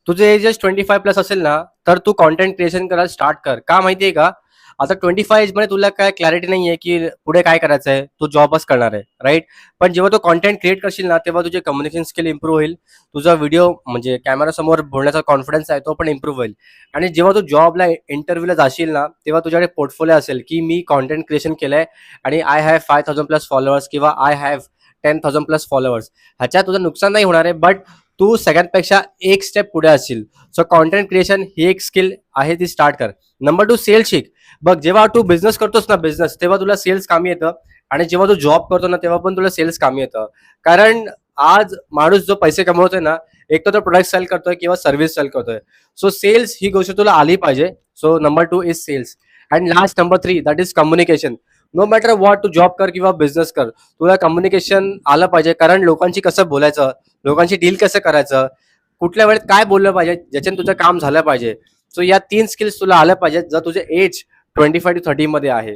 तुझं age just 25+ असेल ना, तर तू कंटेंट क्रिएशन करायला स्टार्ट कर. का माहितीये का? आता 25 एजमध्ये तुला काय क्लॅरिटी नाहीये, की पुढे काय करायचंय? तू जॉबच करणार आहे, राइट? पण जेव्हा तू कंटेंट क्रिएट करशील ना, तेव्हा तुझे कम्युनिकेशन स्किल इम्प्रूव्ह होईल. तुझा व्हिडिओ म्हणजे कॅमेरासमोर बोलण्याचा कॉन्फिडन्स आहे तो पण इम्प्रूव्ह होईल. आणि जेव्हा तू जॉबला इंटरव्ह्यूला जाशील ना, तेव्हा तुझ्याकडे पोर्टफोलिओ असेल, की मी कंटेंट क्रिएशन केलंय आणि आय हॅव 5000+ फॉलोअर्स किंवा आय हॅव 10,000+ फॉलोअर्स. ह्याच्यात तुझं नुकसान नाही होणार आहे, बट तू सगळ्यांपेक्षा एक स्टेप पुढे असशील. सो कॉन्टेंट क्रिएशन ही एक स्किल आहे, ती स्टार्ट कर. नंबर 2, सेल्स शिक. बघ, जेव्हा तू बिझनेस करतोस ना, बिझनेस, तेव्हा तुला सेल्स कामी येतं. आणि जेव्हा तू जॉब करतो ना, तेव्हा पण तुला सेल्स कामी येतं. कारण आज माणूस जो पैसे कमवतोय ना, एक तर तो प्रोडक्ट सेल करतोय किंवा सर्व्हिस सेल करतोय. सो सेल्स ही गोष्ट तुला आली पाहिजे. So number 2 is sales. And last number 3, that is communication. No matter what, तू जॉब कर किंवा बिझनेस कर, तुला कम्युनिकेशन आलं पाहिजे. कारण लोकांशी कसं बोलायचं, लोकांशी डील कसं करायचं, कुठल्या वेळेत काय बोललं पाहिजे, ज्याच्याने तुझं काम झालं पाहिजे. सो या 3 स्किल्स तुला आल्या पाहिजेत, जर तुझे एज 25 to 30 मध्ये आहे.